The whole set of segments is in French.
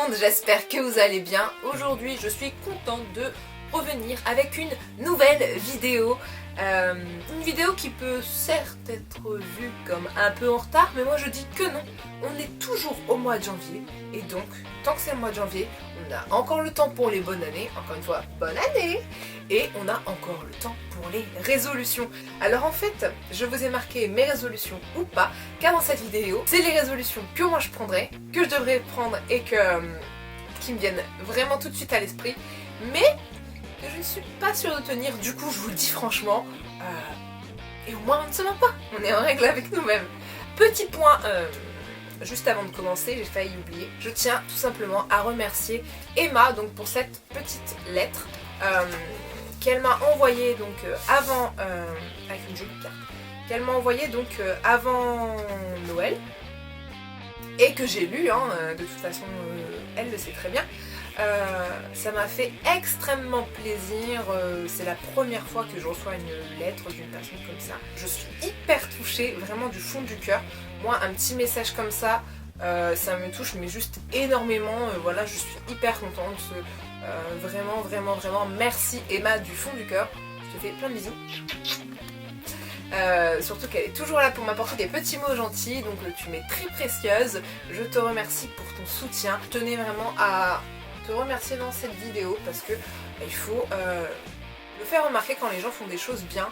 monde, j'espère que vous allez bien. Aujourd'hui je suis contente de revenir avec une nouvelle vidéo. Une vidéo qui peut certes être vue comme un peu en retard, mais moi je dis que non. On est toujours au mois de janvier et donc tant que c'est le mois de janvier, on a encore le temps pour les bonnes années, encore une fois bonne année, et on a encore le temps pour les résolutions. Alors en fait, je vous ai marqué mes résolutions ou pas, car dans cette vidéo, c'est les résolutions que moi je prendrais, que je devrais prendre et qui me viennent vraiment tout de suite à l'esprit, mais que je ne suis pas sûre de tenir, du coup je vous le dis franchement, et au moins on ne se ment pas, on est en règle avec nous-mêmes. Petit point, juste avant de commencer, j'ai failli oublier, je tiens tout simplement à remercier Emma donc, pour cette petite lettre qu'elle m'a envoyée donc, avant, avec une jolie carte, qu'elle m'a envoyée donc avant Noël, et que j'ai lu, hein, de toute façon elle le sait très bien. Ça m'a fait extrêmement plaisir, c'est la première fois que je reçois une lettre d'une personne comme ça. Je suis hyper touchée, vraiment du fond du cœur. Moi un petit message comme ça, ça me touche mais juste énormément, voilà, je suis hyper contente, vraiment merci Emma du fond du cœur, je te fais plein de bisous. Surtout qu'elle est toujours là pour m'apporter des petits mots gentils, donc tu m'es très précieuse, je te remercie pour ton soutien. Je tenais vraiment à te remercier dans cette vidéo parce que il faut le faire remarquer quand les gens font des choses bien.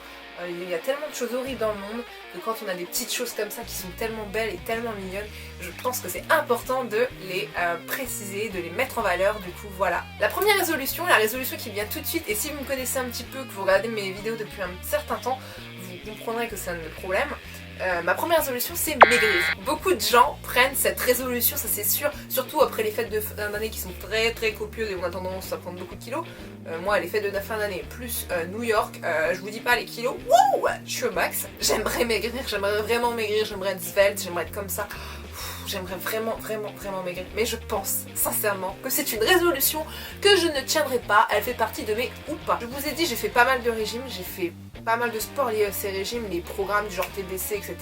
Il y a tellement de choses horribles dans le monde que quand on a des petites choses comme ça qui sont tellement belles et tellement mignonnes, je pense que c'est important de les préciser, de les mettre en valeur. Du coup voilà. La première résolution, la résolution qui vient tout de suite, et si vous me connaissez un petit peu, que vous regardez mes vidéos depuis un certain temps, vous comprendrez que c'est un de mes problèmes. Ma première résolution c'est maigrir. Beaucoup de gens prennent cette résolution, ça c'est sûr, surtout après les fêtes de fin d'année qui sont très copieuses et on a tendance à prendre beaucoup de kilos. Moi les fêtes de fin d'année plus New York, je vous dis pas les kilos, wouh, je suis au max. J'aimerais maigrir, j'aimerais vraiment maigrir, j'aimerais être svelte, j'aimerais être comme ça. J'aimerais vraiment maigrir, mais je pense sincèrement que c'est une résolution que je ne tiendrai pas, elle fait partie de mes ou pas. Je vous ai dit, j'ai fait pas mal de régimes, j'ai fait pas mal de sport liés à ces régimes, les programmes du genre TBC, etc.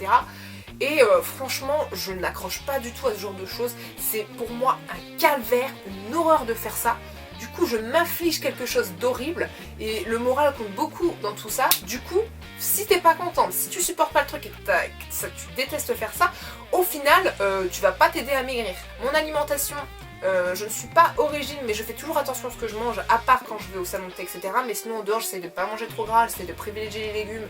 Et franchement, je n'accroche pas du tout à ce genre de choses. C'est pour moi un calvaire, une horreur de faire ça. Du coup, je m'inflige quelque chose d'horrible et le moral compte beaucoup dans tout ça. Du coup, si t'es pas contente, si tu supportes pas le truc et que tu détestes faire ça, au final, tu vas pas t'aider à maigrir. Mon alimentation, je ne suis pas au régime, mais je fais toujours attention à ce que je mange, à part quand je vais au salon de thé, etc. Mais sinon, en dehors, j'essaie de pas manger trop gras, j'essaie de privilégier les légumes.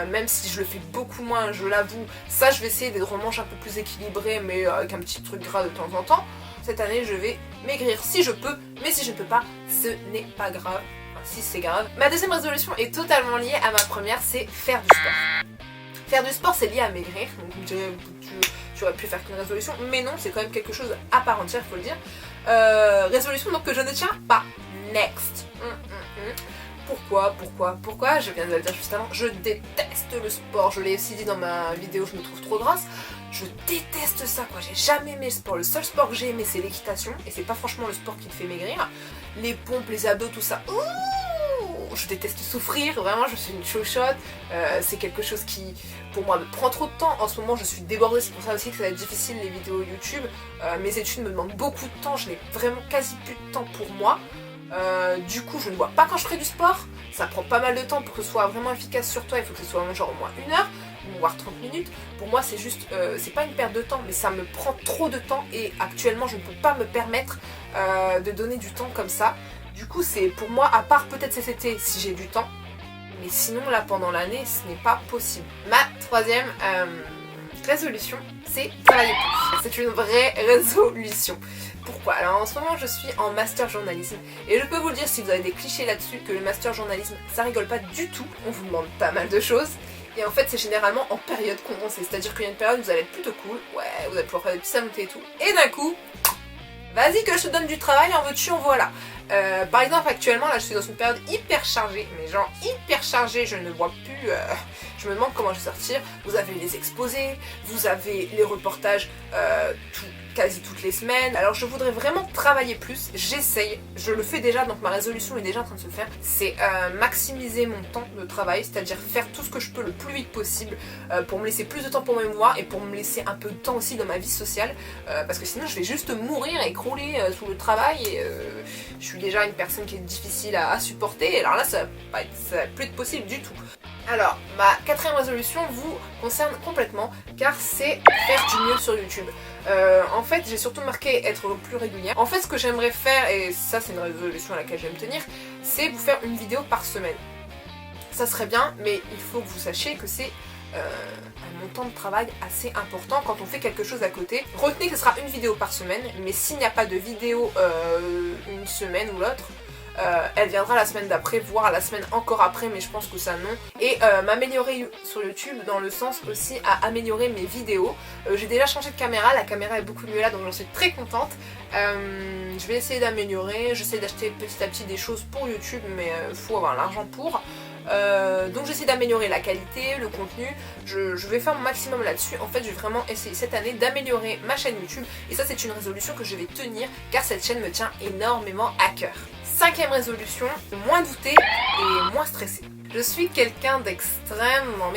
Même si je le fais beaucoup moins, je l'avoue, ça je vais essayer de remanger un peu plus équilibré, mais avec un petit truc gras de temps en temps. Cette année je vais maigrir si je peux, mais si je ne peux pas, ce n'est pas grave. Enfin, si c'est grave. Ma deuxième résolution est totalement liée à ma première, c'est faire du sport. Faire du sport c'est lié à maigrir, donc vous me direz, tu aurais pu faire qu'une résolution, mais non, c'est quand même quelque chose à part entière, faut le dire. Résolution donc que je ne tiens pas. Next. Pourquoi? Je viens de le dire juste avant, je déteste le sport, je l'ai aussi dit dans ma vidéo Je me trouve trop grasse, je déteste ça quoi, j'ai jamais aimé le sport, le seul sport que j'ai aimé c'est l'équitation, et c'est pas franchement le sport qui te fait maigrir, les pompes, les abdos, tout ça, ouh, je déteste souffrir, vraiment je suis une chochotte, c'est quelque chose qui pour moi me prend trop de temps, en ce moment je suis débordée, c'est pour ça aussi que ça va être difficile les vidéos YouTube, mes études me demandent beaucoup de temps, je n'ai vraiment quasi plus de temps pour moi. Du coup je ne vois pas quand je ferai du sport, ça prend pas mal de temps pour que ce soit vraiment efficace sur toi, il faut que ce soit genre au moins 1 heure, voire 30 minutes. Pour moi c'est juste, c'est pas une perte de temps mais ça me prend trop de temps et actuellement je ne peux pas me permettre de donner du temps comme ça. Du coup c'est pour moi, à part peut-être cet été si j'ai du temps, mais sinon là pendant l'année ce n'est pas possible. Ma troisième résolution c'est travailler plus. C'est une vraie résolution. Pourquoi? Alors en ce moment je suis en master journalisme et je peux vous le dire, si vous avez des clichés là-dessus, que le master journalisme ça rigole pas du tout, on vous demande pas mal de choses et en fait c'est généralement en période condensée, c'est-à-dire qu'il y a une période où vous allez être plutôt cool, ouais, vous allez pouvoir faire des petits samotés et tout, et d'un coup, vas-y que je te donne du travail, en veux-tu, en voilà. Par exemple actuellement là je suis dans une période hyper chargée, mais genre hyper chargée, je ne vois plus, je me demande comment je vais sortir. Vous avez les exposés, vous avez les reportages quasi toutes les semaines. Alors je voudrais vraiment travailler plus, j'essaye, je le fais déjà, donc ma résolution est déjà en train de se faire. C'est maximiser mon temps de travail, c'est-à-dire faire tout ce que je peux le plus vite possible pour me laisser plus de temps pour mes mémoires et pour me laisser un peu de temps aussi dans ma vie sociale, parce que sinon je vais juste mourir et crouler sous le travail et je suis déjà une personne qui est difficile à supporter, et alors là ça va plus être possible du tout. Alors, ma quatrième résolution vous concerne complètement, car c'est faire du mieux sur YouTube. En fait, j'ai surtout marqué être le plus régulière. En fait, ce que j'aimerais faire, et ça c'est une résolution à laquelle je vais me tenir, c'est vous faire une vidéo par semaine. Ça serait bien, mais il faut que vous sachiez que c'est un montant de travail assez important quand on fait quelque chose à côté. Retenez que ce sera une vidéo par semaine, mais s'il n'y a pas de vidéo une semaine ou l'autre, elle viendra la semaine d'après, voire la semaine encore après, mais je pense que ça non. Et m'améliorer sur YouTube dans le sens aussi à améliorer mes vidéos. J'ai déjà changé de caméra, la caméra est beaucoup mieux là, donc j'en suis très contente. Je vais essayer d'améliorer, j'essaie d'acheter petit à petit des choses pour YouTube, mais il faut avoir l'argent pour. Donc j'essaie d'améliorer la qualité, le contenu, je vais faire mon maximum là-dessus. En fait je vais vraiment essayer cette année d'améliorer ma chaîne YouTube, et ça c'est une résolution que je vais tenir car cette chaîne me tient énormément à cœur. Cinquième résolution, moins douter et moins stresser. Je suis quelqu'un d'extrêmement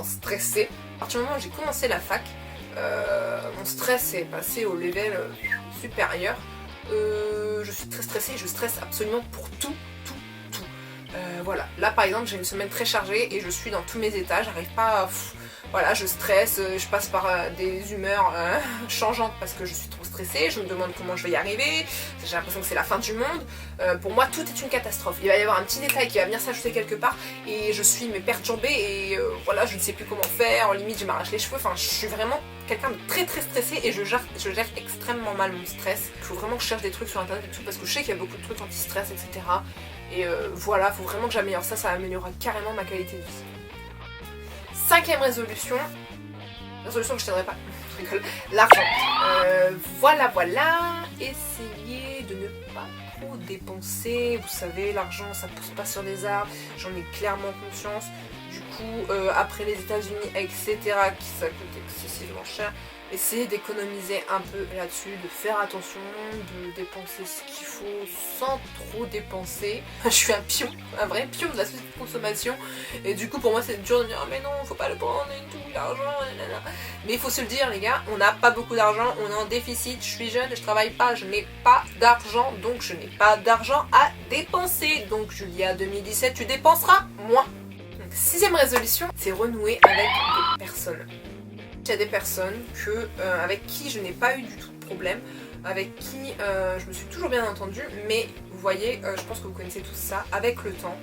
stressé. À partir du moment où j'ai commencé la fac, mon stress est passé au level supérieur. Je suis très stressée, je stresse absolument pour tout. Voilà, là par exemple j'ai une semaine très chargée et je suis dans tous mes états, j'arrive pas à... Voilà, je stresse, je passe par des humeurs changeantes parce que je suis trop stressée, je me demande comment je vais y arriver, j'ai l'impression que c'est la fin du monde. Pour moi tout est une catastrophe, il va y avoir un petit détail qui va venir s'ajouter quelque part et je suis perturbée et voilà, je ne sais plus comment faire, en limite je m'arrache les cheveux, enfin je suis vraiment quelqu'un de très stressé et je gère extrêmement mal mon stress. Il faut vraiment que je cherche des trucs sur internet et tout parce que je sais qu'il y a beaucoup de trucs anti-stress, etc. Et voilà, il faut vraiment que j'améliore ça, ça améliorera carrément ma qualité de vie. Cinquième résolution que je tiendrai pas, je rigole, l'argent. Voilà, essayez de ne pas trop dépenser, vous savez, l'argent ça pousse pas sur des arbres, j'en ai clairement conscience. Du coup, après les États-Unis, etc., qui ça coûte excessivement cher, essayez d'économiser un peu là-dessus, de faire attention, de dépenser ce qu'il faut sans trop dépenser. Je suis un vrai pion de la société de consommation, et du coup pour moi c'est dur de dire oh, mais non, faut pas le prendre et tout, l'argent, nanana. Mais il faut se le dire les gars, on n'a pas beaucoup d'argent, on est en déficit, je suis jeune, je travaille pas, je n'ai pas d'argent, donc je n'ai pas d'argent à dépenser. Donc Julia 2017, tu dépenseras moins. Sixième résolution, c'est renouer avec des personnes. Il y a des personnes avec qui je n'ai pas eu du tout de problème, avec qui je me suis toujours bien entendue, mais vous voyez, je pense que vous connaissez tout ça, avec le temps,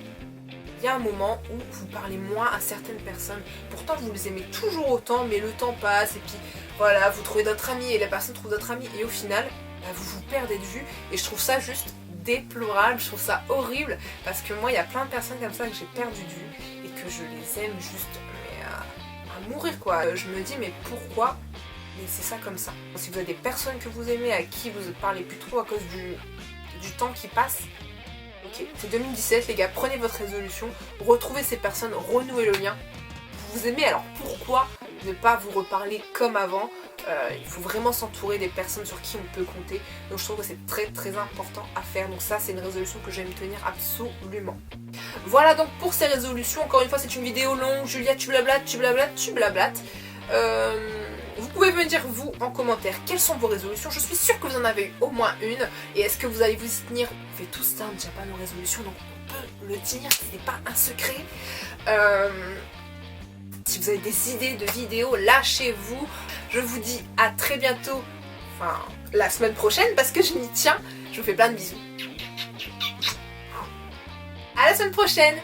il y a un moment où vous parlez moins à certaines personnes, pourtant vous les aimez toujours autant, mais le temps passe, et puis voilà, vous trouvez d'autres amis, et la personne trouve d'autres amis, et au final, vous vous perdez de vue, et je trouve ça juste déplorable, je trouve ça horrible, parce que moi il y a plein de personnes comme ça que j'ai perdu de vue, et que je les aime juste à mourir quoi. Je me dis mais pourquoi laisser ça comme ça? Si vous avez des personnes que vous aimez, à qui vous ne parlez plus trop à cause du temps qui passe, ok, c'est 2017 les gars, prenez votre résolution, retrouvez ces personnes, renouez le lien. Vous vous aimez, alors pourquoi ne pas vous reparler comme avant? Il faut vraiment s'entourer des personnes sur qui on peut compter, donc je trouve que c'est très important à faire, donc ça c'est une résolution que je vais me tenir absolument. Voilà donc pour ces résolutions, encore une fois c'est une vidéo longue, Julia tu blablates. Vous pouvez me dire vous en commentaire quelles sont vos résolutions, je suis sûre que vous en avez eu au moins une, et est-ce que vous allez vous y tenir? On fait tous ça, on ne tient pas nos résolutions donc on peut le dire, ce n'est pas un secret. Si vous avez des idées de vidéos, lâchez-vous. Je vous dis à très bientôt, enfin la semaine prochaine parce que je m'y tiens. Je vous fais plein de bisous. À la semaine prochaine.